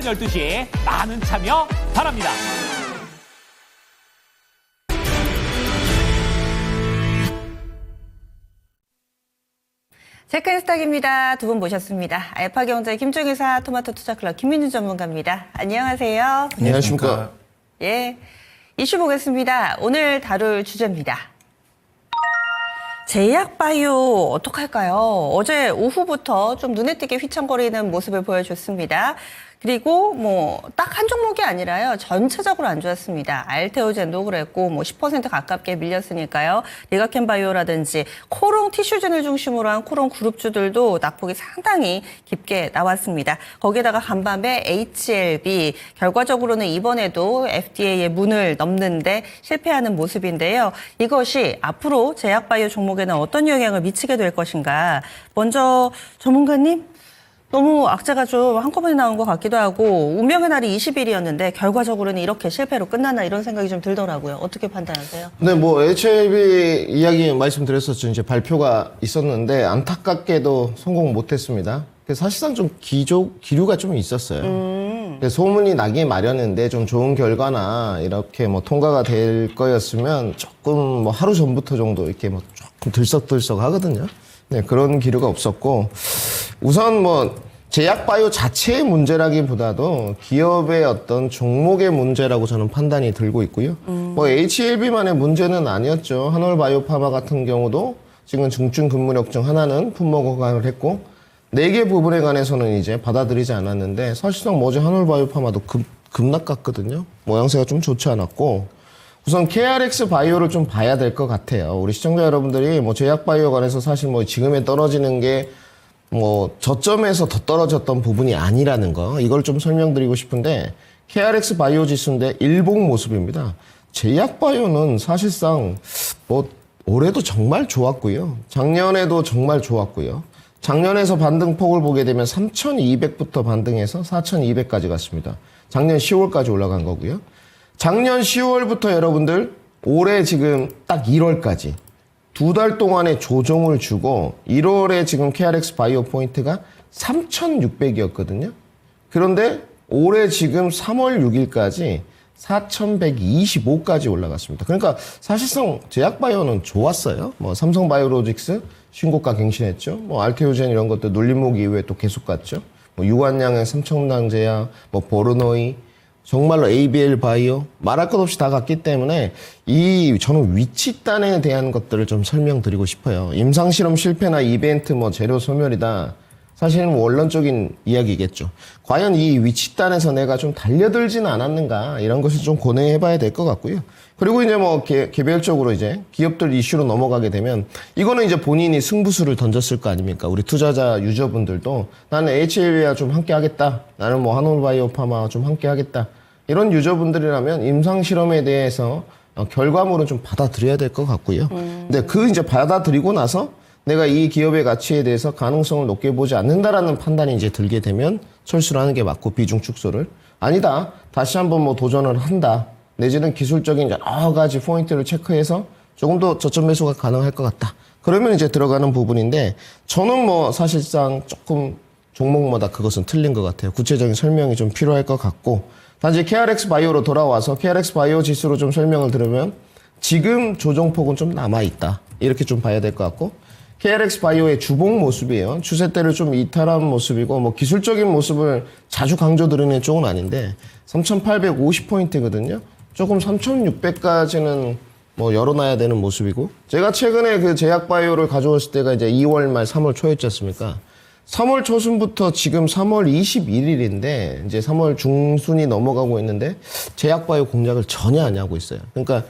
오전 12시 많은 참여 바랍니다. 체크인스탁입니다. 두 분 모셨습니다. 알파경제 김종의사 토마토 투자클럽 김민준 전문가입니다. 안녕하세요. 안녕하십니까. 예, 이슈 보겠습니다. 오늘 다룰 주제입니다. 제약바이오 어떡할까요? 어제 오후부터 좀 눈에 띄게 휘청거리는 모습을 보여줬습니다. 그리고 딱 한 종목이 아니라요. 전체적으로 안 좋았습니다. 알테오젠도 그랬고 10% 가깝게 밀렸으니까요. 리가켄바이오라든지 코롱 티슈젠을 중심으로 한 코롱 그룹주들도 낙폭이 상당히 깊게 나왔습니다. 거기에다가 간밤에 HLB 결과적으로는 이번에도 FDA의 문을 넘는데 실패하는 모습인데요. 이것이 앞으로 제약바이오 종목에는 어떤 영향을 미치게 될 것인가. 먼저 전문가님. 너무 악재가 좀 한꺼번에 나온 것 같기도 하고 운명의 날이 20일이었는데 결과적으로는 이렇게 실패로 끝났나 이런 생각이 좀 들더라고요. 어떻게 판단하세요? 네, HLB 이야기 말씀드렸었죠. 이제 발표가 있었는데 안타깝게도 성공 못했습니다. 사실상 좀 기류가 좀 있었어요. 소문이 나기 마련인데 좀 좋은 결과나 이렇게 통과가 될 거였으면 조금 하루 전부터 정도 이렇게 조금 들썩들썩 하거든요. 네, 그런 기류가 없었고 우선 제약바이오 자체의 문제라기보다도 기업의 어떤 종목의 문제라고 저는 판단이 들고 있고요. HLB만의 문제는 아니었죠. 한올바이오파마 같은 경우도 지금 중증 근무력증 하나는 품목 허가를 했고 4개 부분에 관해서는 이제 받아들이지 않았는데 사실상 어제 한올바이오파마도 급락갔거든요. 모양새가 좀 좋지 않았고 우선 KRX 바이오를 좀 봐야 될 것 같아요. 우리 시청자 여러분들이 제약바이오 관해서 사실 지금에 떨어지는 게 저점에서 더 떨어졌던 부분이 아니라는 거 이걸 좀 설명드리고 싶은데 KRX 바이오 지수인데 일봉 모습입니다. 제약바이오는 사실상 올해도 정말 좋았고요. 작년에도 정말 좋았고요. 작년에서 반등폭을 보게 되면 3,200부터 반등해서 4,200까지 갔습니다. 작년 10월까지 올라간 거고요. 작년 10월부터 여러분들 올해 지금 딱 1월까지 2달 동안의 조정을 주고 1월에 지금 KRX 바이오 포인트가 3,600이었거든요. 그런데 올해 지금 3월 6일까지 4,125까지 올라갔습니다. 그러니까 사실상 제약바이오는 좋았어요. 삼성바이오로직스 신고가 갱신했죠. 알테오젠 이런 것도 눌림목 이후에 또 계속 갔죠. 유관양의 삼청당 제약, 보르노이 정말로 ABL 바이오 말할 것 없이 다 갔기 때문에 저는 위치단에 대한 것들을 좀 설명드리고 싶어요. 임상실험 실패나 이벤트 재료 소멸이다. 사실은 원론적인 이야기겠죠. 과연 이 위치단에서 내가 좀 달려들지는 않았는가 이런 것을 좀 고뇌해봐야 될 것 같고요. 그리고 이제 개별적으로 이제 기업들 이슈로 넘어가게 되면 이거는 이제 본인이 승부수를 던졌을 거 아닙니까? 우리 투자자 유저분들도 나는 HLB와 좀 함께 하겠다. 나는 한올바이오파마 좀 함께 하겠다. 이런 유저분들이라면 임상실험에 대해서 결과물은 좀 받아들여야 될 것 같고요. 근데 이제 받아들이고 나서 내가 이 기업의 가치에 대해서 가능성을 높게 보지 않는다라는 판단이 이제 들게 되면 철수를 하는 게 맞고 비중 축소를 아니다. 다시 한번 도전을 한다. 내지는 기술적인 여러 가지 포인트를 체크해서 조금 더 저점 매수가 가능할 것 같다. 그러면 이제 들어가는 부분인데 저는 사실상 조금 종목마다 그것은 틀린 것 같아요. 구체적인 설명이 좀 필요할 것 같고 단지 KRX 바이오로 돌아와서 KRX 바이오 지수로 좀 설명을 들으면 지금 조정폭은 좀 남아있다. 이렇게 좀 봐야 될 것 같고 KRX 바이오의 주봉 모습이에요. 추세대를 좀 이탈한 모습이고 기술적인 모습을 자주 강조드리는 쪽은 아닌데 3,850포인트거든요. 조금 3,600까지는 열어놔야 되는 모습이고 제가 최근에 그 제약바이오를 가져왔을 때가 이제 2월 말 3월 초였지 않습니까? 3월 초순부터 지금 3월 21일인데 이제 3월 중순이 넘어가고 있는데 제약바이오 공략을 전혀 안 하고 있어요. 그러니까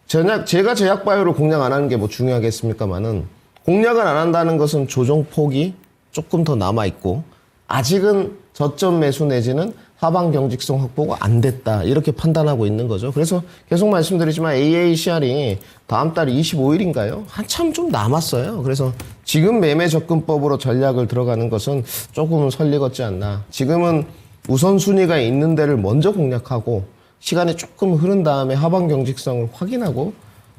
제가 제약바이오를 공략 안 하는 게 중요하겠습니까만은 공략을 안 한다는 것은 조정폭이 조금 더 남아있고 아직은 저점 매수 내지는 하방 경직성 확보가 안 됐다 이렇게 판단하고 있는 거죠. 그래서 계속 말씀드리지만 AACR이 다음 달 25일인가요? 한참 좀 남았어요. 그래서 지금 매매 접근법으로 전략을 들어가는 것은 조금은 설리 걷지 않나. 지금은 우선순위가 있는 데를 먼저 공략하고 시간이 조금 흐른 다음에 하방 경직성을 확인하고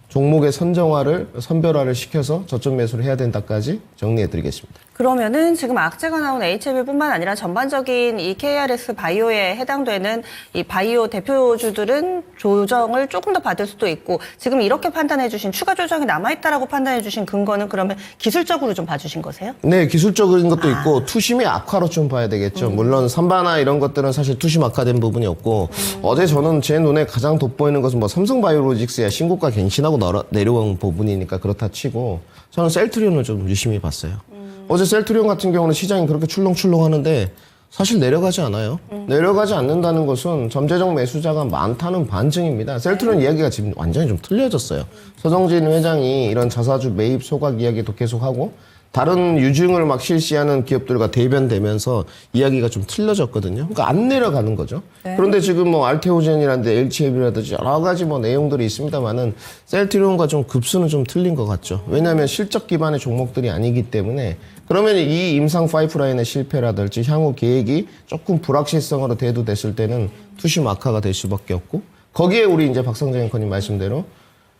종목의 선별화를 시켜서 저점 매수를 해야 된다까지 정리해드리겠습니다. 그러면은 지금 악재가 나온 HLB뿐만 아니라 전반적인 이 KRS 바이오에 해당되는 이 바이오 대표주들은 조정을 조금 더 받을 수도 있고 지금 이렇게 판단해 주신 추가 조정이 남아있다라고 판단해 주신 근거는 그러면 기술적으로 좀 봐주신 거세요? 네, 기술적인 것도 있고 투심이 악화로 좀 봐야 되겠죠. 물론 삼바나 이런 것들은 사실 투심 악화된 부분이 없고 어제 저는 제 눈에 가장 돋보이는 것은 뭐 삼성바이오로직스야 신고가 갱신하고 내려온 부분이니까 그렇다 치고 저는 셀트리온을 좀 유심히 봤어요. 어제 셀트리온 같은 경우는 시장이 그렇게 출렁출렁 하는데 사실 내려가지 않아요. 내려가지 않는다는 것은 잠재적 매수자가 많다는 반증입니다. 셀트리온 이야기가 지금 완전히 좀 틀려졌어요. 서정진 회장이 이런 자사주 매입 소각 이야기도 계속하고 다른 유증을 막 실시하는 기업들과 대변되면서 이야기가 좀 틀려졌거든요. 그러니까 안 내려가는 거죠. 네. 그런데 지금 뭐 알테오젠이라든지 HLB라든지 여러 가지 뭐 내용들이 있습니다만은 셀트리온과 좀 급수는 좀 틀린 것 같죠. 왜냐하면 실적 기반의 종목들이 아니기 때문에 그러면 이 임상 파이프라인의 실패라든지 향후 계획이 조금 불확실성으로 대두됐을 때는 투심 악화가 될 수밖에 없고 거기에 우리 이제 박상정 앵커님 말씀대로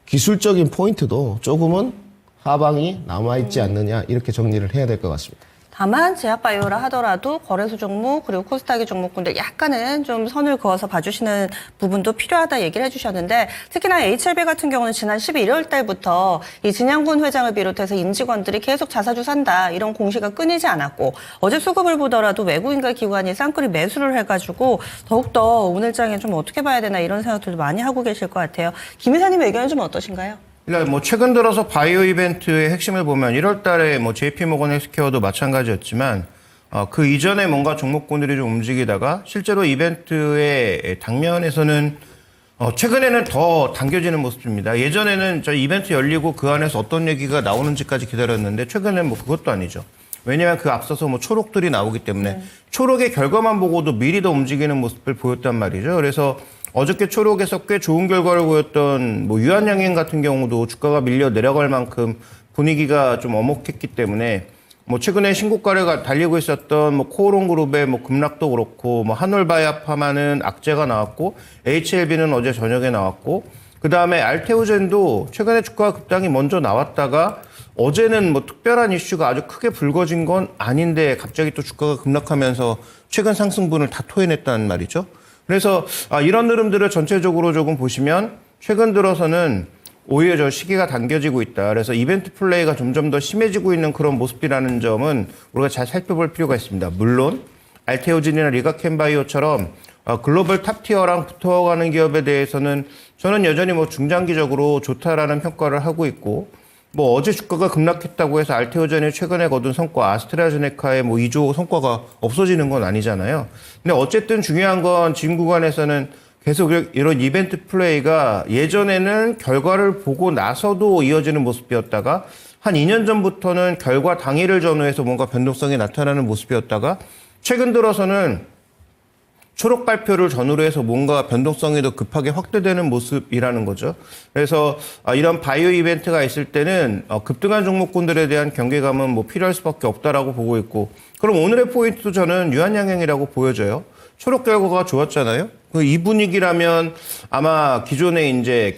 기술적인 포인트도 조금은 하방이 남아있지 않느냐 이렇게 정리를 해야 될 것 같습니다. 다만 제약바이오라 하더라도 거래소 종목 그리고 코스닥의 종목군들 약간은 좀 선을 그어서 봐주시는 부분도 필요하다 얘기를 해주셨는데 특히나 HLB 같은 경우는 지난 11월 달부터 이 진양군 회장을 비롯해서 임직원들이 계속 자사주 산다 이런 공시가 끊이지 않았고 어제 수급을 보더라도 외국인과 기관이 쌍끌이 매수를 해가지고 더욱더 오늘장에 좀 어떻게 봐야 되나 이런 생각들도 많이 하고 계실 것 같아요. 김 이사님 의견은 좀 어떠신가요? 뭐 최근 들어서 바이오 이벤트의 핵심을 보면 1월 달에 뭐 JP모건 헬스케어도 마찬가지였지만 그 이전에 뭔가 종목군들이 좀 움직이다가 실제로 이벤트의 당면에서는 최근에는 더 당겨지는 모습입니다. 예전에는 저 이벤트 열리고 그 안에서 어떤 얘기가 나오는지까지 기다렸는데 최근에는 뭐 그것도 아니죠. 왜냐하면 그 앞서서 뭐 초록들이 나오기 때문에 초록의 결과만 보고도 미리 더 움직이는 모습을 보였단 말이죠. 그래서 어저께 초록에서 꽤 좋은 결과를 보였던 뭐 유한양행 같은 경우도 주가가 밀려 내려갈 만큼 분위기가 좀 엄혹했기 때문에 뭐 최근에 신고가를 달리고 있었던 뭐 코오롱 그룹의 뭐 급락도 그렇고 뭐 한올바이아파마는 악재가 나왔고 HLB는 어제 저녁에 나왔고 그 다음에 알테오젠도 최근에 주가가 급등이 먼저 나왔다가 어제는 뭐 특별한 이슈가 아주 크게 불거진 건 아닌데 갑자기 또 주가가 급락하면서 최근 상승분을 다 토해냈다는 말이죠. 그래서 이런 흐름들을 전체적으로 조금 보시면 최근 들어서는 오히려 저 시기가 당겨지고 있다. 그래서 이벤트 플레이가 점점 더 심해지고 있는 그런 모습이라는 점은 우리가 잘 살펴볼 필요가 있습니다. 물론 알테오진이나 리가켄바이오처럼 글로벌 탑티어랑 붙어가는 기업에 대해서는 저는 여전히 뭐 중장기적으로 좋다라는 평가를 하고 있고 뭐 어제 주가가 급락했다고 해서 알테오젠이 최근에 거둔 성과, 아스트라제네카의 뭐 2조 성과가 없어지는 건 아니잖아요. 근데 어쨌든 중요한 건 지금 구간에서는 계속 이런 이벤트 플레이가 예전에는 결과를 보고 나서도 이어지는 모습이었다가 한 2년 전부터는 결과 당일을 전후해서 뭔가 변동성이 나타나는 모습이었다가 최근 들어서는 초록 발표를 전후로 해서 뭔가 변동성이 더 급하게 확대되는 모습이라는 거죠. 그래서 이런 바이오 이벤트가 있을 때는 급등한 종목군들에 대한 경계감은 뭐 필요할 수밖에 없다라고 보고 있고 그럼 오늘의 포인트도 저는 유한양행이라고 보여져요. 초록 결과가 좋았잖아요. 이 분위기라면 아마 기존에 이제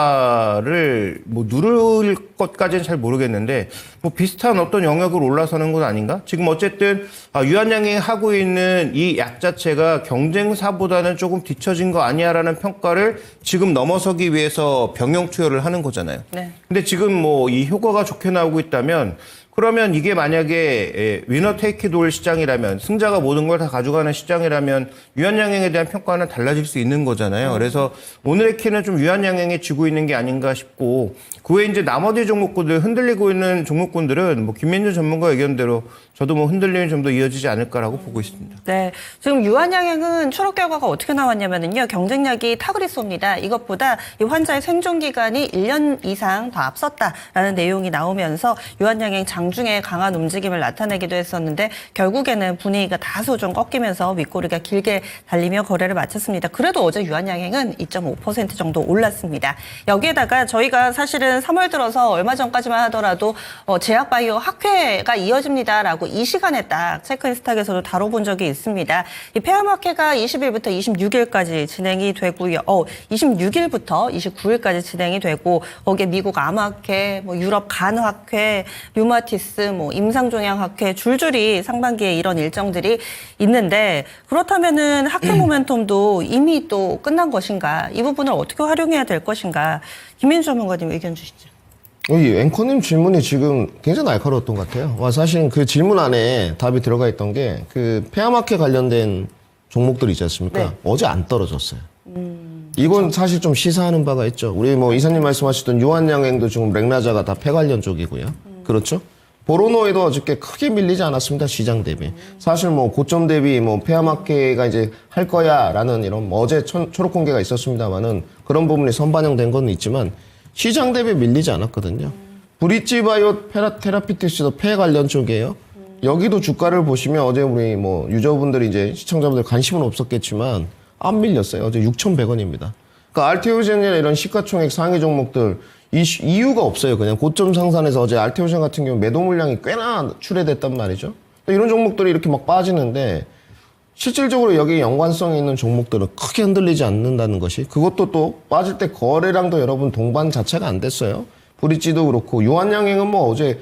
경쟁사를 뭐 누를 것까지는 잘 모르겠는데 뭐 비슷한 어떤 영역으로 올라서는 건 아닌가? 지금 어쨌든 유한양행 하고 있는 이 약 자체가 경쟁사보다는 조금 뒤처진 거 아니야라는 평가를 지금 넘어서기 위해서 병영 투여를 하는 거잖아요. 네. 근데 지금 뭐 이 효과가 좋게 나오고 있다면 그러면 이게 만약에 위너 테이크 돌 시장이라면 승자가 모든 걸 다 가져가는 시장이라면 유한양행에 대한 평가는 달라질 수 있는 거잖아요. 그래서 오늘의 키는 좀 유한양행에 쥐고 있는 게 아닌가 싶고 그 외에 이제 나머지 종목군들 흔들리고 있는 종목군들은 뭐 김민주 전문가 의견대로 저도 뭐 흔들림이 좀 더 이어지지 않을까라고 보고 있습니다. 네, 지금 유한양행은 초록 결과가 어떻게 나왔냐면요, 경쟁력이 타그리소입니다. 이것보다 이 환자의 생존 기간이 1년 이상 더 앞섰다라는 내용이 나오면서 유한양행 장중에 강한 움직임을 나타내기도 했었는데 결국에는 분위기가 다소 좀 꺾이면서 윗꼬리가 길게 달리며 거래를 마쳤습니다. 그래도 어제 유한양행은 2.5% 정도 올랐습니다. 여기에다가 저희가 사실은 3월 들어서 얼마 전까지만 하더라도 제약바이오 학회가 이어집니다라고 이 시간에 딱 체크인스탁에서도 다뤄본 적이 있습니다. 이 페어마켓가 20일부터 26일까지 진행이 되고요. 26일부터 29일까지 진행이 되고 거기에 미국 암학회, 뭐 유럽 간학회, 류마티스, 뭐 임상종양학회 줄줄이 상반기에 이런 일정들이 있는데 그렇다면은 학회 모멘텀도 이미 또 끝난 것인가? 이 부분을 어떻게 활용해야 될 것인가? 김민수 전문가님 의견 주시죠. 이 앵커님 질문이 지금 굉장히 날카로웠던 것 같아요. 사실 그 질문 안에 답이 들어가 있던 게 그 페어마켓 관련된 종목들 있지 않습니까? 네. 어제 안 떨어졌어요. 이건 사실 좀 시사하는 바가 있죠. 우리 뭐 이사님 말씀하셨던 유한양행도 지금 렉나자가 다 폐 관련 쪽이고요. 그렇죠? 보로노에도 어저께 크게 밀리지 않았습니다. 시장 대비. 사실 뭐 고점 대비 뭐 페어마켓가 이제 할 거야라는 이런 뭐 어제 초록 공개가 있었습니다만은 그런 부분이 선반영된 건 있지만 시장 대비 밀리지 않았거든요. 브릿지 바이오 테라피틱스도 폐 관련 쪽이에요. 여기도 주가를 보시면 어제 우리 뭐 유저분들이 이제 시청자분들 관심은 없었겠지만 안 밀렸어요. 어제 6,100원입니다. 그러니까 알테오젠이나 이런 시가총액 상위 종목들 이유가 없어요. 그냥 고점 상산에서 어제 알테오젠 같은 경우 매도 물량이 꽤나 출회됐단 말이죠. 이런 종목들이 이렇게 막 빠지는데 실질적으로 여기 연관성이 있는 종목들은 크게 흔들리지 않는다는 것이 그것도 또 빠질 때 거래량도 여러분 동반 자체가 안 됐어요. 브릿지도 그렇고 유한양행은 뭐 어제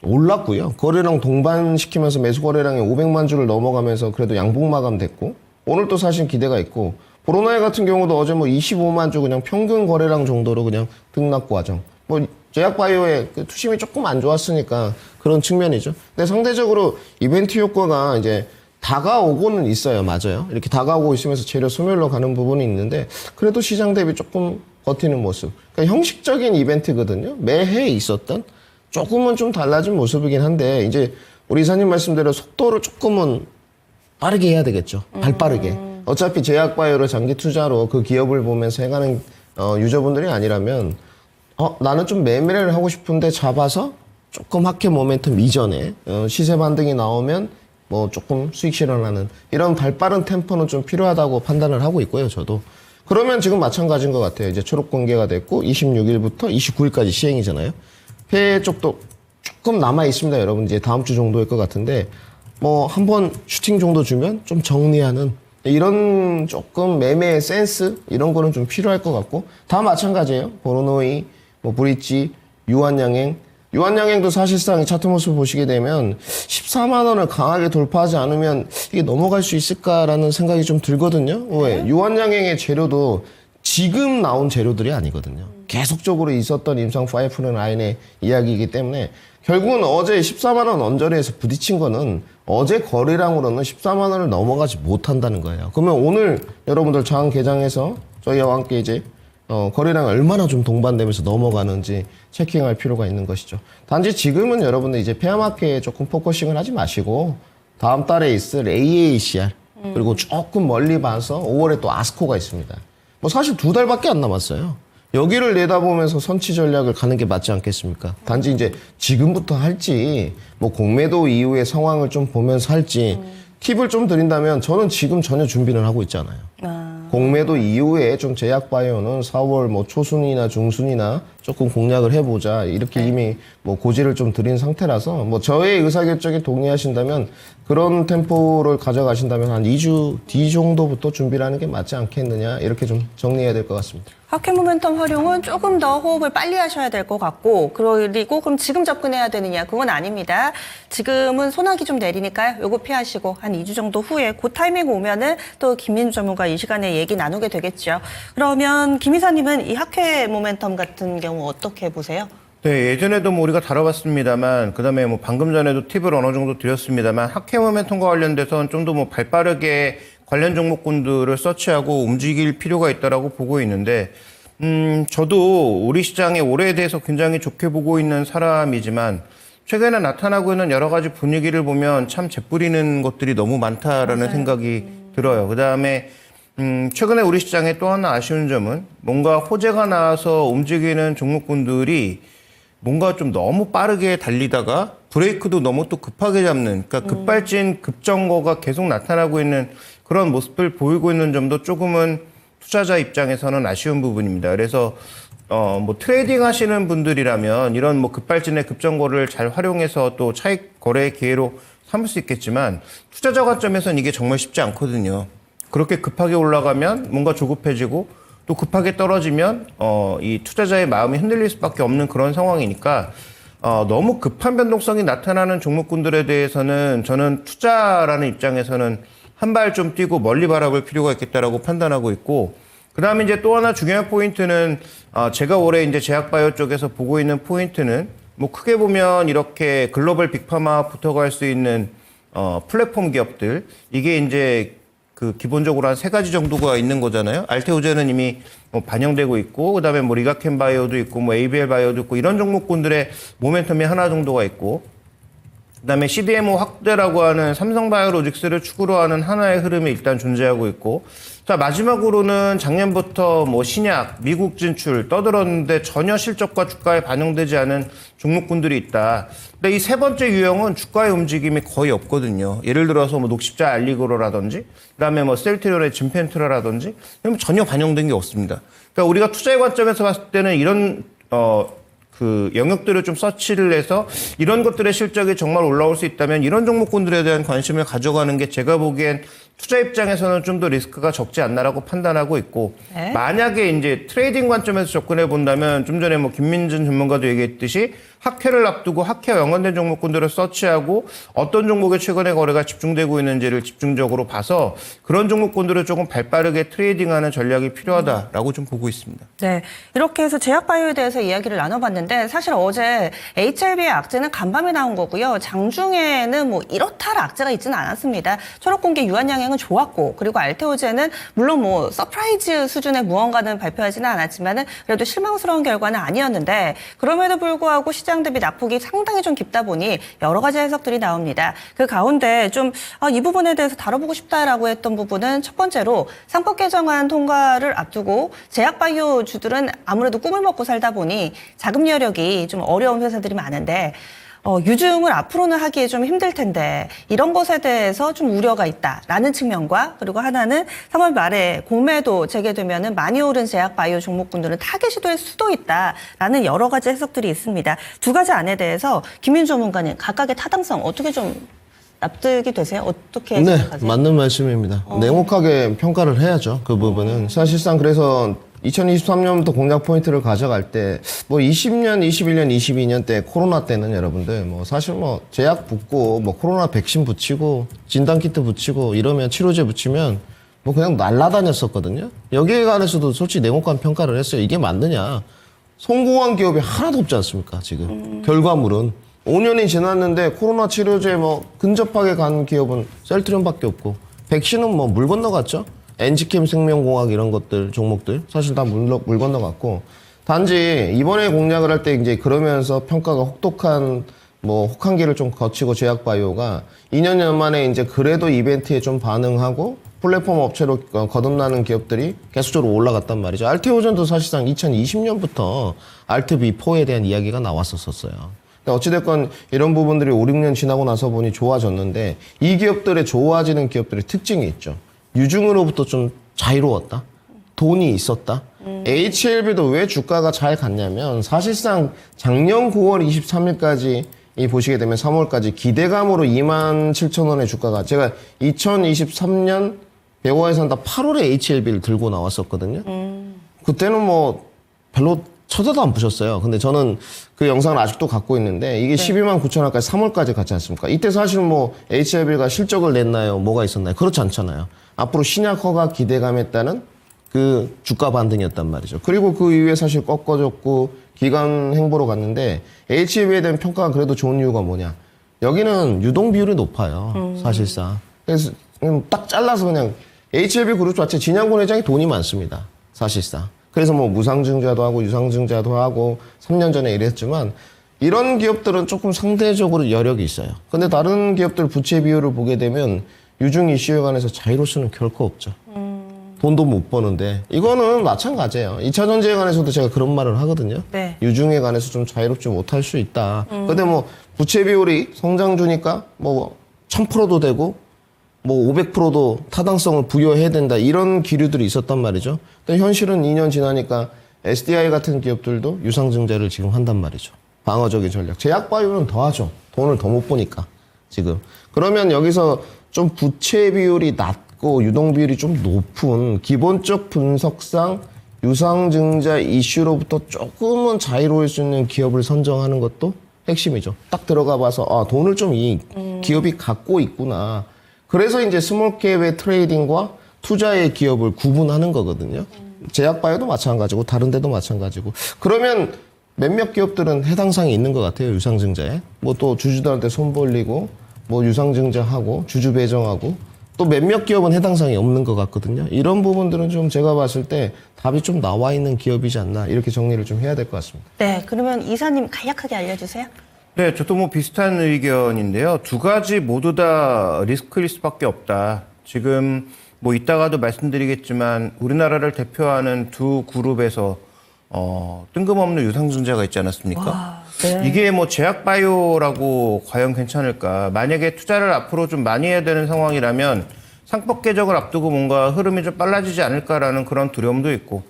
올랐고요. 거래량 동반시키면서 매수 거래량이 500만 주를 넘어가면서 그래도 양봉 마감됐고 오늘 또 사실 기대가 있고 보로나이 같은 경우도 어제 뭐 25만 주 그냥 평균 거래량 정도로 그냥 등락 과정. 뭐 제약바이오의 그 투심이 조금 안 좋았으니까 그런 측면이죠. 근데 상대적으로 이벤트 효과가 이제 다가오고는 있어요. 맞아요. 이렇게 다가오고 있으면서 재료 소멸로 가는 부분이 있는데 그래도 시장 대비 조금 버티는 모습. 그러니까 형식적인 이벤트거든요. 매해 있었던 조금은 좀 달라진 모습이긴 한데 이제 우리 이사님 말씀대로 속도를 조금은 빠르게 해야 되겠죠. 발 빠르게. 어차피 제약바이오를 장기 투자로 그 기업을 보면서 해가는 유저분들이 아니라면 나는 좀 매매를 하고 싶은데 잡아서 조금 학회 모멘텀 이전에 시세 반등이 나오면 뭐 조금 수익 실현하는 이런 발빠른 템포는 좀 필요하다고 판단을 하고 있고요. 저도. 그러면 지금 마찬가지인 것 같아요. 이제 초록 공개가 됐고 26일부터 29일까지 시행이잖아요. 폐 쪽도 조금 남아 있습니다. 여러분 이제 다음 주 정도일 것 같은데 뭐 한번 슈팅 정도 주면 좀 정리하는 이런 조금 매매의 센스 이런 거는 좀 필요할 것 같고 다 마찬가지예요. 보로노이, 뭐 브릿지, 유한양행도 사실상 차트 모습 보시게 되면 14만 원을 강하게 돌파하지 않으면 이게 넘어갈 수 있을까라는 생각이 좀 들거든요. 왜? 유한양행의 재료도 지금 나온 재료들이 아니거든요. 계속적으로 있었던 임상 5는 라인의 이야기이기 때문에 결국은 어제 14만 원 언저리에서 부딪힌 거는 어제 거래량으로는 14만 원을 넘어가지 못한다는 거예요. 그러면 오늘 여러분들 장 개장해서 저희와 함께 이제 거래량 얼마나 좀 동반되면서 넘어가는지 체킹할 필요가 있는 것이죠. 단지 지금은 여러분들 이제 페어마켓에 조금 포커싱을 하지 마시고 다음 달에 있을 AACR 그리고 조금 멀리 봐서 5월에 또 아스코가 있습니다. 뭐 사실 2달밖에 안 남았어요. 여기를 내다보면서 선취 전략을 가는 게 맞지 않겠습니까? 단지 이제 지금부터 할지 뭐 공매도 이후의 상황을 좀 보면서 할지 팁을 좀 드린다면 저는 지금 전혀 준비를 하고 있잖아요. 공매도 이후에 좀 제약바이오는 4월 뭐 초순이나 중순이나 조금 공략을 해보자 이렇게 이미 뭐 고지를 좀 드린 상태라서 뭐 저의 의사결정에 동의하신다면 그런 템포를 가져가신다면 한 2주 뒤 정도부터 준비를 하는 게 맞지 않겠느냐 이렇게 좀 정리해야 될 것 같습니다. 학회 모멘텀 활용은 조금 더 호흡을 빨리 하셔야 될 것 같고 그리고 그럼 지금 접근해야 되느냐 그건 아닙니다. 지금은 소나기 좀 내리니까요. 요거 피하시고 한 2주 정도 후에 그 타이밍 오면은 또 김민수 전문가 이 시간에 얘기 나누게 되겠죠. 그러면 김 이사님은 이 학회 모멘텀 같은 경우 어떻게 보세요? 네, 예전에도 뭐 우리가 다뤄봤습니다만, 그 다음에 뭐 방금 전에도 팁을 어느 정도 드렸습니다만, 학회 모멘텀과 관련돼서는 좀 더 뭐 발빠르게 관련 종목군들을 서치하고 움직일 필요가 있다라고 보고 있는데, 저도 우리 시장의 올해에 대해서 굉장히 좋게 보고 있는 사람이지만, 최근에 나타나고 있는 여러 가지 분위기를 보면 참 재뿌리는 것들이 너무 많다라는 생각이 들어요. 그 다음에, 최근에 우리 시장의 또 하나 아쉬운 점은 뭔가 호재가 나와서 움직이는 종목군들이 뭔가 좀 너무 빠르게 달리다가 브레이크도 너무 또 급하게 잡는, 그러니까 급발진, 급정거가 계속 나타나고 있는 그런 모습을 보이고 있는 점도 조금은 투자자 입장에서는 아쉬운 부분입니다. 그래서 뭐 트레이딩 하시는 분들이라면 이런 뭐 급발진의 급정거를 잘 활용해서 또 차익 거래 기회로 삼을 수 있겠지만 투자자 관점에서는 이게 정말 쉽지 않거든요. 그렇게 급하게 올라가면 뭔가 조급해지고 또 급하게 떨어지면 이 투자자의 마음이 흔들릴 수밖에 없는 그런 상황이니까 너무 급한 변동성이 나타나는 종목군들에 대해서는 저는 투자라는 입장에서는 한 발 좀 뛰고 멀리 바라볼 필요가 있겠다라고 판단하고 있고, 그다음에 이제 또 하나 중요한 포인트는 제가 올해 이제 제약바이오 쪽에서 보고 있는 포인트는 뭐 크게 보면 이렇게 글로벌 빅파마 붙어갈 수 있는 플랫폼 기업들, 이게 이제 그 기본적으로 한 3가지 정도가 있는 거잖아요. 알테오젠은 이미 뭐 반영되고 있고, 그다음에 뭐 리가켄 바이오도 있고, 뭐 ABL 바이오도 있고, 이런 종목군들의 모멘텀이 하나 정도가 있고, 그다음에 CDMO 확대라고 하는 삼성바이오로직스를 축으로 하는 하나의 흐름이 일단 존재하고 있고, 자 마지막으로는 작년부터 뭐 신약, 미국 진출 떠들었는데 전혀 실적과 주가에 반영되지 않은 종목군들이 있다. 근데 이 세 번째 유형은 주가의 움직임이 거의 없거든요. 예를 들어서 뭐 녹십자 알리그로라든지, 그다음에 뭐 셀트리온의 진펜트라라든지, 이런 전혀 반영된 게 없습니다. 그러니까 우리가 투자의 관점에서 봤을 때는 이런 그 영역들을 좀 서치를 해서 이런 것들의 실적이 정말 올라올 수 있다면 이런 종목군들에 대한 관심을 가져가는 게 제가 보기엔 투자 입장에서는 좀 더 리스크가 적지 않나라고 판단하고 있고, 네. 만약에 이제 트레이딩 관점에서 접근해 본다면 좀 전에 뭐 김민준 전문가도 얘기했듯이 학회를 앞두고 학회와 연관된 종목군들을 서치하고 어떤 종목에 최근에 거래가 집중되고 있는지를 집중적으로 봐서 그런 종목군들을 조금 발빠르게 트레이딩하는 전략이 필요하다라고 좀 보고 있습니다. 네, 이렇게 해서 제약바이오에 대해서 이야기를 나눠봤는데 사실 어제 HLB의 악재는 간밤에 나온 거고요. 장중에는 뭐 이렇다 할 악재가 있지는 않았습니다. 초록공기 유한양행은 좋았고, 그리고 알테오젠은 물론 뭐 서프라이즈 수준의 무언가는 발표하지는 않았지만은 그래도 실망스러운 결과는 아니었는데, 그럼에도 불구하고 시장 대비 낙폭이 상당히 좀 깊다 보니 여러 가지 해석들이 나옵니다. 그 가운데 좀 이 부분에 대해서 다뤄보고 싶다라고 했던 부분은 첫 번째로 상법 개정안 통과를 앞두고 제약바이오 주들은 아무래도 꿈을 먹고 살다 보니 자금 여력이 좀 어려운 회사들이 많은데 유증을 앞으로는 하기에 좀 힘들 텐데 이런 것에 대해서 좀 우려가 있다라는 측면과, 그리고 하나는 3월 말에 공매도 재개되면은 많이 오른 제약바이오 종목군들은 타겟이 될 수도 있다라는 여러 가지 해석들이 있습니다. 두 가지 안에 대해서 김민주 전문가님 각각의 타당성 어떻게 좀 납득이 되세요? 어떻게 네, 생각하세요? 맞는 말씀입니다. 냉혹하게 평가를 해야죠. 그 부분은. 사실상 그래서 2023년부터 공략 포인트를 가져갈 때, 뭐 20년, 21년, 22년 때 코로나 때는 여러분들 뭐 사실 뭐 제약 붙고 뭐 코로나 백신 붙이고 진단키트 붙이고 이러면 치료제 붙이면 뭐 그냥 날라다녔었거든요. 여기에 관해서도 솔직히 냉혹한 평가를 했어요. 이게 맞느냐. 성공한 기업이 하나도 없지 않습니까, 지금. 결과물은. 5년이 지났는데 코로나 치료제 뭐 근접하게 간 기업은 셀트리온밖에 없고, 백신은 뭐 물 건너갔죠. 엔지캠 생명공학 이런 것들 종목들 사실 다 물 건너갔고, 단지 이번에 공략을 할 때 이제 그러면서 평가가 혹독한 뭐 혹한기를 좀 거치고 제약바이오가 2년 만에 이제 그래도 이벤트에 좀 반응하고 플랫폼 업체로 거듭나는 기업들이 계속적으로 올라갔단 말이죠. 알테오젠도 사실상 2020년부터 알트B4에 대한 이야기가 나왔었어요. 어찌됐건 이런 부분들이 5, 6년 지나고 나서 보니 좋아졌는데, 이 기업들의 좋아지는 기업들의 특징이 있죠. 유증으로부터 좀 자유로웠다. 돈이 있었다. HLB도 왜 주가가 잘 갔냐면 사실상 작년 9월 23일까지 보시게 되면 3월까지 기대감으로 27,000원의 주가가, 제가 2023년 배워야 산다 8월에 HLB를 들고 나왔었거든요. 그때는 뭐 별로 쳐다도 안 보셨어요. 근데 저는 그 영상을 아직도 갖고 있는데 이게 129,000원까지 3월까지 갔지 않습니까? 이때 사실은 뭐 HLB가 실적을 냈나요? 뭐가 있었나요? 그렇지 않잖아요. 앞으로 신약 허가 기대감에 따른 그 주가 반등이었단 말이죠. 그리고 그 이후에 사실 꺾어졌고 기관 행보로 갔는데, HLB에 대한 평가가 그래도 좋은 이유가 뭐냐? 여기는 유동 비율이 높아요. 사실상. 그래서 그냥 딱 잘라서 그냥 HLB 그룹 자체 진양군 회장이 돈이 많습니다. 사실상. 그래서 뭐 무상증자도 하고 유상증자도 하고 3년 전에 이랬지만, 이런 기업들은 조금 상대적으로 여력이 있어요. 근데 다른 기업들 부채 비율을 보게 되면 유증 이슈에 관해서 자유로울 수는 결코 없죠. 돈도 못 버는데 이거는 마찬가지예요. 2차 전지에 관해서도 제가 그런 말을 하거든요. 네. 유증에 관해서 좀 자유롭지 못할 수 있다. 근데 뭐 부채 비율이 성장주니까 뭐 1000%도 되고 뭐 500%도 타당성을 부여해야 된다, 이런 기류들이 있었단 말이죠. 근데 현실은 2년 지나니까 SDI 같은 기업들도 유상증자를 지금 한단 말이죠. 방어적인 전략. 제약바이오는 더 하죠. 돈을 더 못 보니까. 지금. 그러면 여기서 좀 부채 비율이 낮고 유동 비율이 좀 높은 기본적 분석상 유상증자 이슈로부터 조금은 자유로울 수 있는 기업을 선정하는 것도 핵심이죠. 딱 들어가 봐서 아, 돈을 좀 이 기업이 갖고 있구나. 그래서 이제 스몰캡의 트레이딩과 투자의 기업을 구분하는 거거든요. 제약바이오도 마찬가지고 다른 데도 마찬가지고. 그러면 몇몇 기업들은 해당 사항이 있는 것 같아요. 유상증자에. 뭐 또 주주들한테 손 벌리고 뭐 유상증자하고 주주 배정하고 또 몇몇 기업은 해당 사항이 없는 것 같거든요. 이런 부분들은 좀 제가 봤을 때 답이 좀 나와 있는 기업이지 않나 이렇게 정리를 좀 해야 될 것 같습니다. 네, 그러면 이사님 간략하게 알려주세요. 네, 저도 뭐 비슷한 의견인데요. 두 가지 모두 다 리스크일 수밖에 없다. 지금 뭐 이따가도 말씀드리겠지만 우리나라를 대표하는 두 그룹에서 뜬금없는 유상증자가 있지 않았습니까? 와, 네. 이게 뭐 제약바이오라고 과연 괜찮을까? 만약에 투자를 앞으로 좀 많이 해야 되는 상황이라면 상법 개정을 앞두고 뭔가 흐름이 좀 빨라지지 않을까라는 그런 두려움도 있고,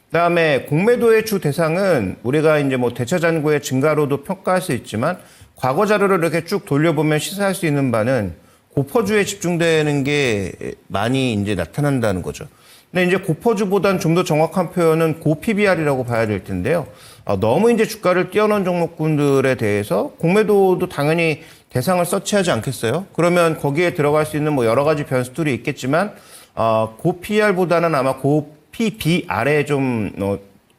그다음에 공매도의 주 대상은 우리가 이제 뭐 대차 잔고의 증가로도 평가할 수 있지만 과거 자료를 이렇게 쭉 돌려보면 시사할 수 있는 바는 고퍼주에 집중되는 게 많이 이제 나타난다는 거죠. 근데 이제 고퍼주보단 좀 더 정확한 표현은 고PBR이라고 봐야 될 텐데요. 너무 이제 주가를 뛰어넘은 종목군들에 대해서 공매도도 당연히 대상을 서치하지 않겠어요? 그러면 거기에 들어갈 수 있는 뭐 여러 가지 변수들이 있겠지만, 고PR보다는 아마 고PBR에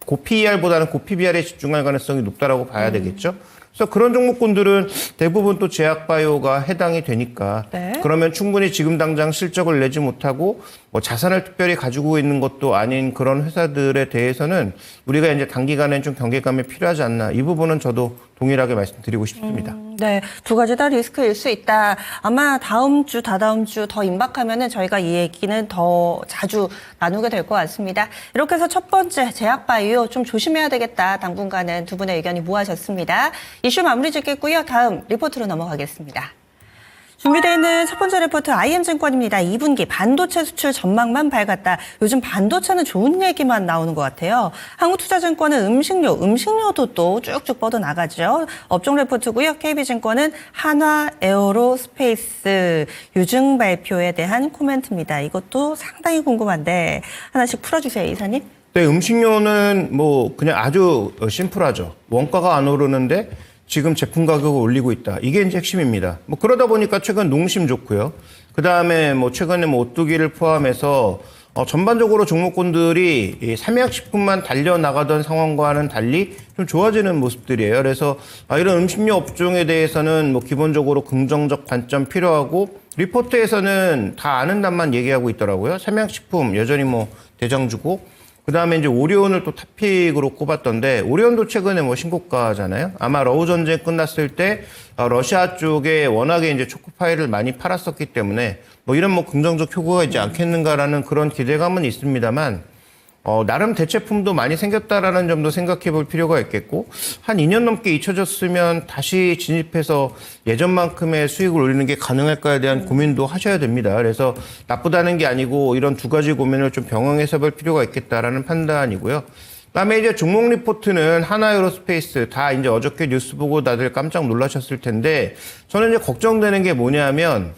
고PER보다는 고PBR에 집중할 가능성이 높다라고 봐야 되겠죠. 그래서 그런 종목군들은 대부분 또 제약바이오가 해당이 되니까 네. 그러면 충분히 지금 당장 실적을 내지 못하고 뭐 자산을 특별히 가지고 있는 것도 아닌 그런 회사들에 대해서는 우리가 이제 단기간에 좀 경계감이 필요하지 않나, 이 부분은 저도 동일하게 말씀드리고 싶습니다. 네, 두 가지 다 리스크일 수 있다. 아마 다음 주, 다다음 주 더 임박하면은 저희가 이 얘기는 더 자주 나누게 될 것 같습니다. 이렇게 해서 첫 번째 제약바이오 좀 조심해야 되겠다. 당분간은 두 분의 의견이 모아졌습니다. 이슈 마무리 짓겠고요. 다음 리포트로 넘어가겠습니다. 준비되어 있는 첫 번째 리포트 IM증권입니다. 2분기 반도체 수출 전망만 밝았다. 요즘 반도체는 좋은 얘기만 나오는 것 같아요. 한국투자증권은 음식료도 또 쭉쭉 뻗어나가죠. 업종 리포트고요. KB증권은 한화 에어로스페이스 유증 발표에 대한 코멘트입니다. 이것도 상당히 궁금한데 하나씩 풀어주세요, 이사님. 네, 음식료는 뭐 그냥 아주 심플하죠. 원가가 안 오르는데 지금 제품 가격을 올리고 있다. 이게 이제 핵심입니다. 뭐 그러다 보니까 최근 농심 좋고요. 그 다음에 뭐 최근에 뭐 오뚜기를 포함해서 전반적으로 종목군들이 이 삼양식품만 달려나가던 상황과는 달리 좀 좋아지는 모습들이에요. 그래서 이런 음식료 업종에 대해서는 뭐 기본적으로 긍정적 관점 필요하고, 리포트에서는 다 아는 답만 얘기하고 있더라고요. 삼양식품 여전히 뭐 대장주고, 그 다음에 이제 오리온을 또 탑픽으로 꼽았던데, 오리온도 최근에 뭐 신고가잖아요. 아마 러우 전쟁 끝났을 때 러시아 쪽에 워낙에 이제 초코파이를 많이 팔았었기 때문에 뭐 이런 뭐 긍정적 효과가 있지 않겠는가라는 그런 기대감은 있습니다만, 나름 대체품도 많이 생겼다라는 점도 생각해 볼 필요가 있겠고, 한 2년 넘게 잊혀졌으면 다시 진입해서 예전만큼의 수익을 올리는 게 가능할까에 대한 고민도 하셔야 됩니다. 그래서 나쁘다는 게 아니고 이런 두 가지 고민을 좀 병행해서 볼 필요가 있겠다라는 판단이고요. 그다음에 이제 종목 리포트는 한화에어로스페이스, 다 이제 어저께 뉴스 보고 다들 깜짝 놀라셨을 텐데, 저는 이제 걱정되는 게 뭐냐면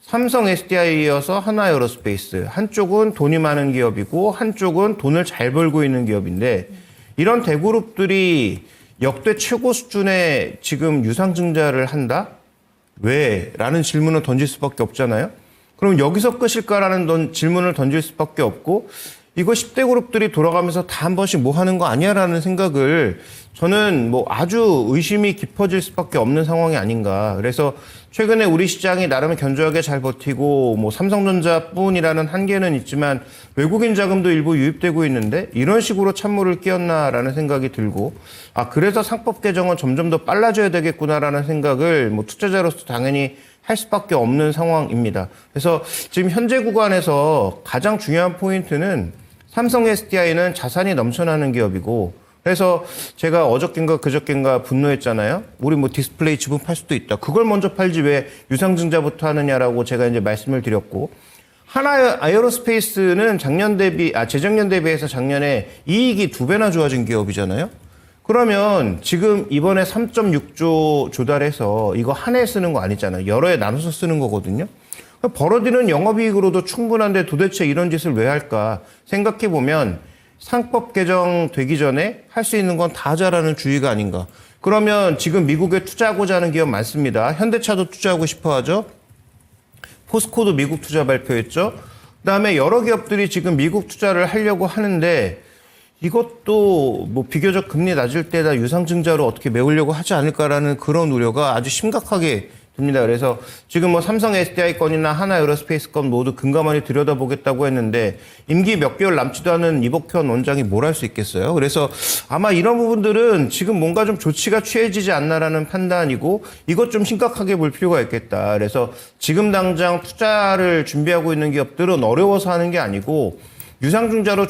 삼성 SDI여서 한화에어로스페이스, 한쪽은 돈이 많은 기업이고 한쪽은 돈을 잘 벌고 있는 기업인데, 이런 대그룹들이 역대 최고 수준의 지금 유상증자를 한다? 왜? 라는 질문을 던질 수밖에 없잖아요. 그럼 여기서 끝일까라는 질문을 던질 수밖에 없고, 이거 10대 그룹들이 돌아가면서 다 한 번씩 뭐 하는 거 아니야라는 생각을 저는 뭐 아주 의심이 깊어질 수밖에 없는 상황이 아닌가. 그래서 최근에 우리 시장이 나름 견조하게 잘 버티고 뭐 삼성전자뿐이라는 한계는 있지만 외국인 자금도 일부 유입되고 있는데 이런 식으로 찬물을 끼얹나라는 생각이 들고, 그래서 상법 개정은 점점 더 빨라져야 되겠구나라는 생각을 뭐 투자자로서 당연히 할 수밖에 없는 상황입니다. 그래서 지금 현재 구간에서 가장 중요한 포인트는 삼성 SDI는 자산이 넘쳐나는 기업이고, 그래서 제가 어저께인가 그저께인가 분노했잖아요. 우리 뭐 디스플레이 지분 팔 수도 있다. 그걸 먼저 팔지 왜 유상증자부터 하느냐라고 제가 이제 말씀을 드렸고, 하나 에어로스페이스는 재작년 대비해서 작년에 이익이 2배나 좋아진 기업이잖아요. 그러면 지금 이번에 3.6조 조달해서 이거 한 해 쓰는 거 아니잖아요. 여러 해 나눠서 쓰는 거거든요. 벌어지는 영업이익으로도 충분한데 도대체 이런 짓을 왜 할까 생각해보면 상법 개정되기 전에 할 수 있는 건 다 하자라는 주의가 아닌가. 그러면 지금 미국에 투자하고자 하는 기업 많습니다. 현대차도 투자하고 싶어 하죠. 포스코도 미국 투자 발표했죠. 그다음에 여러 기업들이 지금 미국 투자를 하려고 하는데 이것도 뭐 비교적 금리 낮을 때다 유상증자로 어떻게 메우려고 하지 않을까라는 그런 우려가 아주 심각하게 듭니다. 그래서 지금 뭐 삼성 SDI 건이나 하나 에어로스페이스 건 모두 금감원이 들여다보겠다고 했는데 임기 몇 개월 남지도 않은 이복현 원장이 뭘 할 수 있겠어요. 그래서 아마 이런 부분들은 지금 뭔가 좀 조치가 취해지지 않나라는 판단이고 이것 좀 심각하게 볼 필요가 있겠다. 그래서 지금 당장 투자를 준비하고 있는 기업들은 어려워서 하는 게 아니고 유상증자로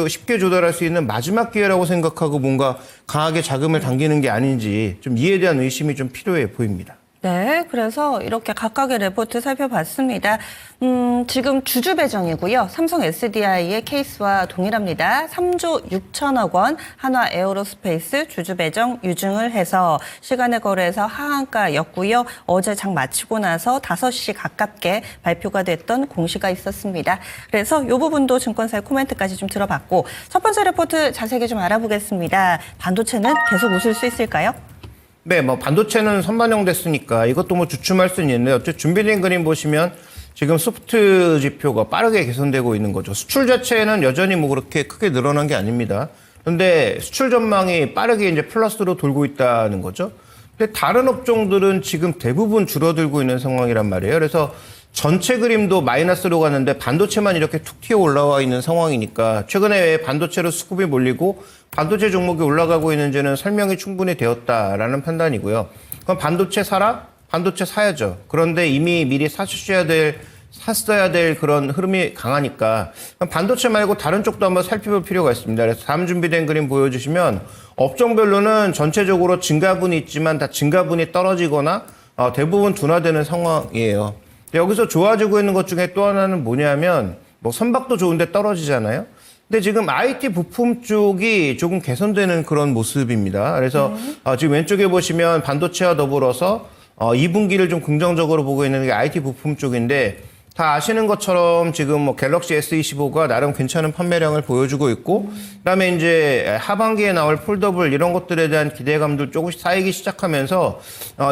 쉽게 조달할 수 있는 마지막 기회라고 생각하고 뭔가 강하게 자금을 당기는 게 아닌지 좀 이에 대한 의심이 좀 필요해 보입니다. 네, 그래서 이렇게 각각의 레포트 살펴봤습니다. 지금 주주 배정이고요. 삼성 SDI의 케이스와 동일합니다. 3조 6천억 원 한화 에어로스페이스 주주 배정 유증을 해서 시간의 거래에서 하한가였고요. 어제 장 마치고 나서 5시 가깝게 발표가 됐던 공시가 있었습니다. 그래서 이 부분도 증권사의 코멘트까지 좀 들어봤고 첫 번째 레포트 자세히 좀 알아보겠습니다. 반도체는 계속 웃을 수 있을까요? 네, 뭐 반도체는 선반영됐으니까 이것도 뭐 주춤할 수는 있는데 어쨌든 준비된 그림 보시면 지금 소프트 지표가 빠르게 개선되고 있는 거죠. 수출 자체는 여전히 뭐 그렇게 크게 늘어난 게 아닙니다. 그런데 수출 전망이 빠르게 이제 플러스로 돌고 있다는 거죠. 근데 다른 업종들은 지금 대부분 줄어들고 있는 상황이란 말이에요. 그래서 전체 그림도 마이너스로 가는데 반도체만 이렇게 툭 튀어 올라와 있는 상황이니까 최근에 왜 반도체로 수급이 몰리고 반도체 종목이 올라가고 있는지는 설명이 충분히 되었다라는 판단이고요. 그럼 반도체 사라? 반도체 사야죠. 그런데 이미 미리 샀어야 될 그런 흐름이 강하니까 반도체 말고 다른 쪽도 한번 살펴볼 필요가 있습니다. 그래서 다음 준비된 그림 보여주시면 업종별로는 전체적으로 증가분이 있지만 다 증가분이 떨어지거나 대부분 둔화되는 상황이에요. 여기서 좋아지고 있는 것 중에 또 하나는 뭐냐면 뭐 선박도 좋은데 떨어지잖아요. 근데 지금 IT 부품 쪽이 조금 개선되는 그런 모습입니다. 그래서 지금 왼쪽에 보시면 반도체와 더불어서 2분기를 좀 긍정적으로 보고 있는 게 IT 부품 쪽인데 다 아시는 것처럼 지금 뭐 갤럭시 S25가 나름 괜찮은 판매량을 보여주고 있고 그다음에 이제 하반기에 나올 폴더블 이런 것들에 대한 기대감도 조금씩 쌓이기 시작하면서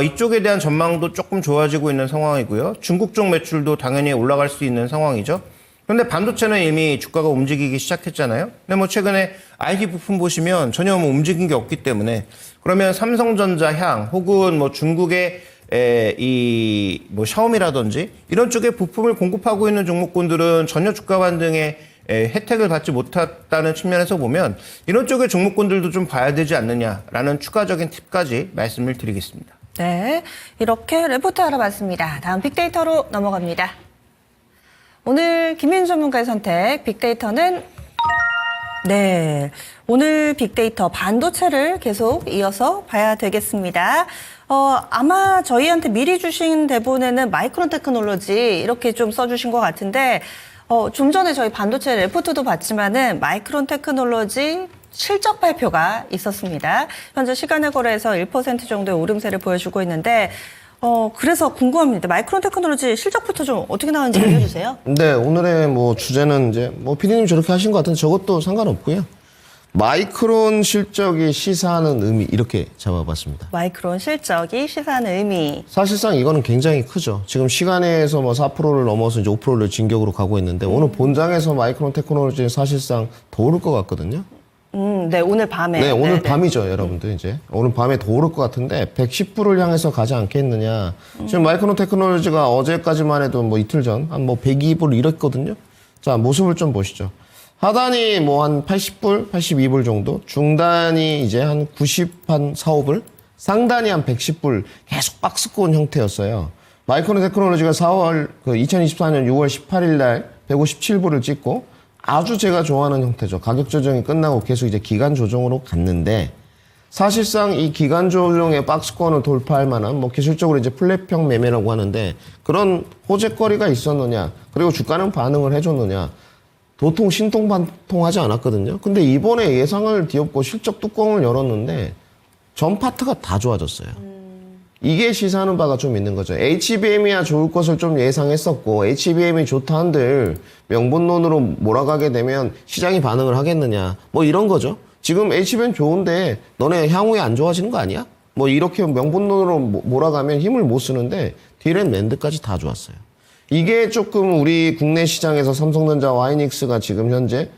이쪽에 대한 전망도 조금 좋아지고 있는 상황이고요. 중국 쪽 매출도 당연히 올라갈 수 있는 상황이죠. 그런데 반도체는 이미 주가가 움직이기 시작했잖아요. 근데 뭐 최근에 IT 부품 보시면 전혀 뭐 움직인 게 없기 때문에 그러면 삼성전자 향 혹은 뭐 중국의 뭐 샤오미라든지 이런 쪽에 부품을 공급하고 있는 종목군들은 전혀 주가 반등에 혜택을 받지 못했다는 측면에서 보면 이런 쪽의 종목군들도 좀 봐야 되지 않느냐라는 추가적인 팁까지 말씀을 드리겠습니다. 네, 이렇게 레포트 알아봤습니다. 다음 빅데이터로 넘어갑니다. 오늘 김민 전문가의 선택 빅데이터는 오늘 빅데이터 반도체를 계속 이어서 봐야 되겠습니다. 아마 저희한테 미리 주신 대본에는 마이크론 테크놀로지 이렇게 좀 써주신 것 같은데 좀 전에 저희 반도체 레포트도 봤지만은 마이크론 테크놀로지 실적 발표가 있었습니다. 현재 시간의 거래에서 1% 정도의 오름세를 보여주고 있는데 그래서 궁금합니다. 마이크론 테크놀로지 실적부터 좀 어떻게 나왔는지 알려주세요. 네, 오늘의 뭐 주제는 이제 뭐 PD님 저렇게 하신 것 같은데 저것도 상관없고요. 마이크론 실적이 시사하는 의미 이렇게 잡아봤습니다. 마이크론 실적이 시사하는 의미. 사실상 이거는 굉장히 크죠. 지금 시간에서 뭐 4%를 넘어서 이제 5%를 진격으로 가고 있는데 오늘 본장에서 마이크론 테크놀로지는 사실상 더 오를 것 같거든요. 네, 오늘 밤에. 네, 오늘 밤이죠, 여러분들 이제. 오늘 밤에 더 오를 것 같은데 110불을 향해서 가지 않겠느냐. 지금 마이크론 테크놀로지가 어제까지만 해도 뭐 이틀 전 한 뭐 102불 이랬거든요. 자, 모습을 좀 보시죠. 하단이 뭐 한 80불, 82불 정도, 중단이 이제 한 90, 한 4, 5불, 상단이 한 110불 계속 박스권 형태였어요. 마이크론 테크놀로지가 2024년 6월 18일 날 157불을 찍고 아주 제가 좋아하는 형태죠. 가격 조정이 끝나고 계속 이제 기간 조정으로 갔는데 사실상 이 기간 조정의 박스권을 돌파할 만한 뭐 기술적으로 이제 플랫평 매매라고 하는데 그런 호재거리가 있었느냐, 그리고 주가는 반응을 해줬느냐. 도통 신통반통하지 않았거든요. 근데 이번에 예상을 뒤엎고 실적 뚜껑을 열었는데 전 파트가 다 좋아졌어요. 이게 시사하는 바가 좀 있는 거죠. HBM이야 좋을 것을 좀 예상했었고 HBM이 좋다 한들 명분론으로 몰아가게 되면 시장이 반응을 하겠느냐 뭐 이런 거죠. 지금 HBM 좋은데 너네 향후에 안 좋아지는 거 아니야? 뭐 이렇게 명분론으로 몰아가면 힘을 못 쓰는데 D램 랜드까지 다 좋았어요. 이게 조금 우리 국내 시장에서 삼성전자와 하이닉스가 지금 현재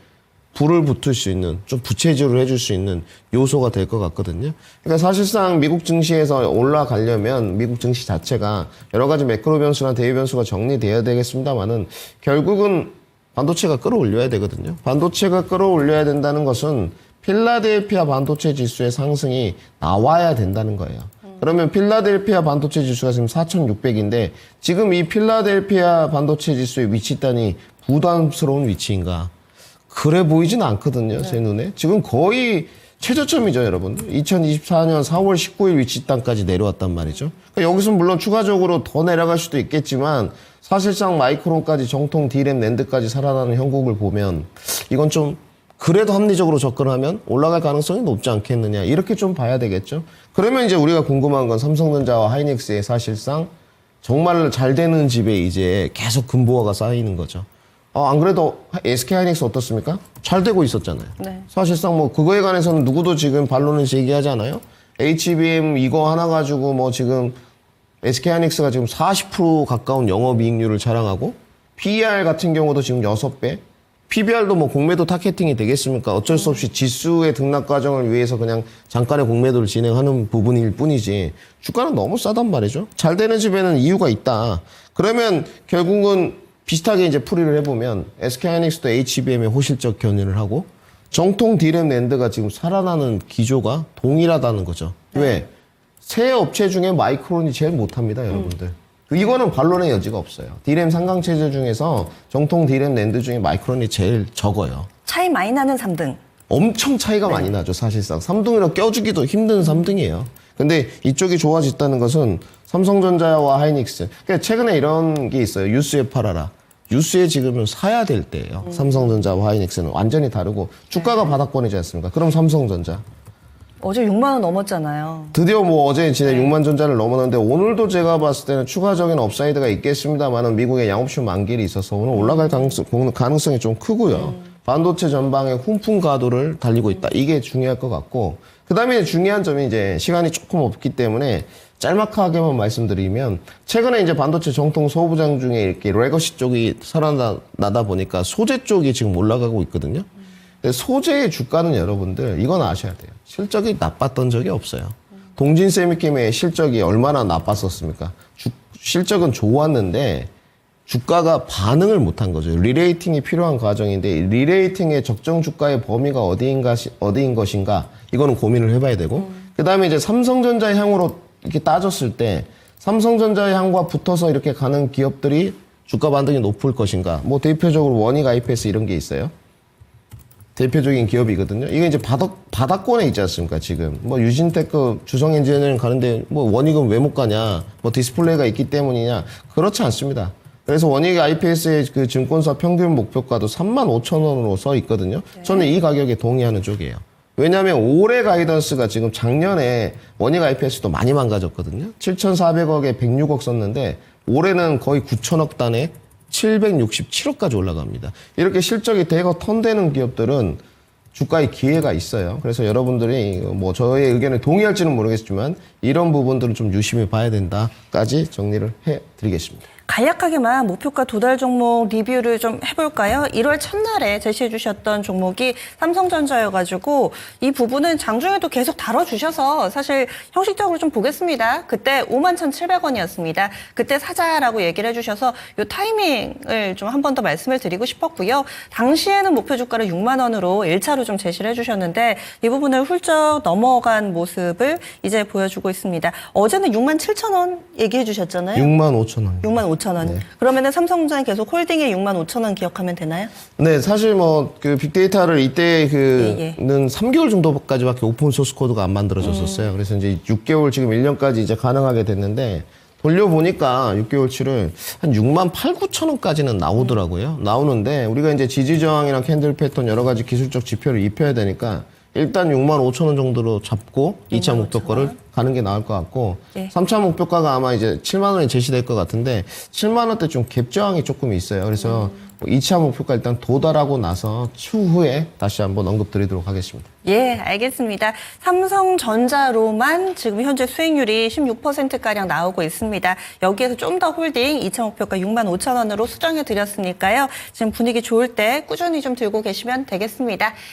불을 붙을 수 있는, 좀 부채질을 해줄 수 있는 요소가 될 것 같거든요. 그러니까 사실상 미국 증시에서 올라가려면 미국 증시 자체가 여러 가지 매크로 변수나 대외 변수가 정리돼야 되겠습니다만은 결국은 반도체가 끌어올려야 되거든요. 반도체가 끌어올려야 된다는 것은 필라델피아 반도체 지수의 상승이 나와야 된다는 거예요. 그러면 필라델피아 반도체 지수가 지금 4,600인데 지금 이 필라델피아 반도체 지수의 위치단이 부담스러운 위치인가? 그래 보이진 않거든요, 제 눈에. 지금 거의 최저점이죠, 여러분. 2024년 4월 19일 위치단까지 내려왔단 말이죠. 그러니까 여기서 물론 추가적으로 더 내려갈 수도 있겠지만 사실상 마이크론까지 정통 D램 낸드까지 살아나는 형국을 보면 이건 좀 그래도 합리적으로 접근하면 올라갈 가능성이 높지 않겠느냐 이렇게 좀 봐야 되겠죠. 그러면 이제 우리가 궁금한 건 삼성전자와 하이닉스의 사실상 정말 잘 되는 집에 이제 계속 금보화가 쌓이는 거죠. 안 그래도 SK 하이닉스 어떻습니까? 잘 되고 있었잖아요. 네. 사실상 뭐 그거에 관해서는 누구도 지금 반론을 제기하지 않아요. HBM 이거 하나 가지고 뭐 지금 SK 하이닉스가 지금 40% 가까운 영업이익률을 자랑하고 PER 같은 경우도 지금 6배. PBR도 뭐 공매도 타겟팅이 되겠습니까? 어쩔 수 없이 지수의 등락 과정을 위해서 그냥 잠깐의 공매도를 진행하는 부분일 뿐이지 주가는 너무 싸단 말이죠. 잘 되는 집에는 이유가 있다. 그러면 결국은 비슷하게 이제 풀이를 해보면 SK하이닉스도 HBM의 호실적 견인을 하고 정통 D램 낸드가 지금 살아나는 기조가 동일하다는 거죠. 왜? 새 업체 중에 마이크론이 제일 못합니다, 여러분들. 이거는 반론의 여지가 없어요. D램 상강체제 중에서 정통 D램 낸드 중에 마이크론이 제일 적어요. 차이 많이 나는 3등. 엄청 차이가 많이 나죠, 사실상. 3등이라 껴주기도 힘든 3등이에요. 근데 이쪽이 좋아졌다는 것은 삼성전자와 하이닉스. 그러니까 최근에 이런 게 있어요. 유스에 팔아라. 유스에 지금은 사야 될 때예요. 삼성전자와 하이닉스는 완전히 다르고 주가가 바닥권이지 않습니까? 그럼 삼성전자. 어제 6만 원 넘었잖아요. 드디어 뭐 어제 진짜 6만 전자를 넘었는데 오늘도 제가 봤을 때는 추가적인 업사이드가 있겠습니다만은 미국의 양옵션 만기일이 있어서 오늘 올라갈 가능성이 좀 크고요. 반도체 전방의 훈풍 가도를 달리고 있다. 이게 중요할 것 같고 그다음에 중요한 점이 이제 시간이 조금 없기 때문에 짤막하게만 말씀드리면 최근에 이제 반도체 정통 소부장 중에 이렇게 레거시 쪽이 살아나다 보니까 소재 쪽이 지금 올라가고 있거든요. 근데 소재의 주가는 여러분들 이건 아셔야 돼요. 실적이 나빴던 적이 없어요. 동진 세미캠의 실적이 얼마나 나빴었습니까? 실적은 좋았는데 주가가 반응을 못한 거죠. 리레이팅이 필요한 과정인데 리레이팅의 적정 주가의 범위가 어디인 것인가 이거는 고민을 해봐야 되고 그다음에 이제 삼성전자 향으로 이렇게 따졌을 때 삼성전자 향과 붙어서 이렇게 가는 기업들이 주가 반등이 높을 것인가 뭐 대표적으로 원익 IPS 이런 게 있어요. 대표적인 기업이거든요. 이게 이제 바닥권에 있지 않습니까, 지금. 뭐, 유진테크 주성 엔지니어링 가는데, 뭐, 원익은 왜 못 가냐, 뭐, 디스플레이가 있기 때문이냐. 그렇지 않습니다. 그래서 원익 IPS의 그 증권사 평균 목표가도 35,000원으로 써 있거든요. 저는 이 가격에 동의하는 쪽이에요. 왜냐하면 올해 가이던스가 지금 작년에 원익 IPS도 많이 망가졌거든요. 7,400억에 106억 썼는데, 올해는 거의 9,000억 단에 767억까지 올라갑니다. 이렇게 실적이 대거 턴되는 기업들은 주가의 기회가 있어요. 그래서 여러분들이 뭐 저의 의견에 동의할지는 모르겠지만 이런 부분들은 좀 유심히 봐야 된다까지 정리를 해드리겠습니다. 간략하게만 목표가 도달 종목 리뷰를 좀 해볼까요? 1월 첫날에 제시해 주셨던 종목이 삼성전자여가지고 이 부분은 장중에도 계속 다뤄주셔서 사실 형식적으로 좀 보겠습니다. 그때 51,700원이었습니다. 그때 사자라고 얘기를 해주셔서 이 타이밍을 좀 한 번 더 말씀을 드리고 싶었고요. 당시에는 목표 주가를 6만 원으로 1차로 좀 제시를 해주셨는데 이 부분을 훌쩍 넘어간 모습을 이제 보여주고 있습니다. 어제는 67,000원 얘기해 주셨잖아요. 65,000원. 65,000원. 네. 그러면은 삼성전자는 계속 홀딩에 65,000원 기억하면 되나요? 네, 사실 뭐 그 빅데이터를 이때 예. 그는 3개월 정도까지밖에 오픈 소스 코드가 안 만들어졌었어요. 그래서 이제 6개월 지금 1년까지 이제 가능하게 됐는데 돌려보니까 6개월치를 한 6만 8, 9천 원까지는 나오더라고요. 나오는데 우리가 이제 지지 저항이나 캔들 패턴 여러 가지 기술적 지표를 입혀야 되니까 일단 6만 5천 원 정도로 잡고 2차 목표가를 가는 게 나을 것 같고 예. 3차 목표가가 아마 이제 7만 원이 제시될 것 같은데 7만 원대 좀 갭 저항이 조금 있어요. 그래서 2차 목표가 일단 도달하고 나서 추후에 다시 한번 언급드리도록 하겠습니다. 예, 알겠습니다. 삼성전자로만 지금 현재 수익률이 16%가량 나오고 있습니다. 여기에서 좀 더 홀딩 2차 목표가 6만 5천 원으로 수정해 드렸으니까요. 지금 분위기 좋을 때 꾸준히 좀 들고 계시면 되겠습니다.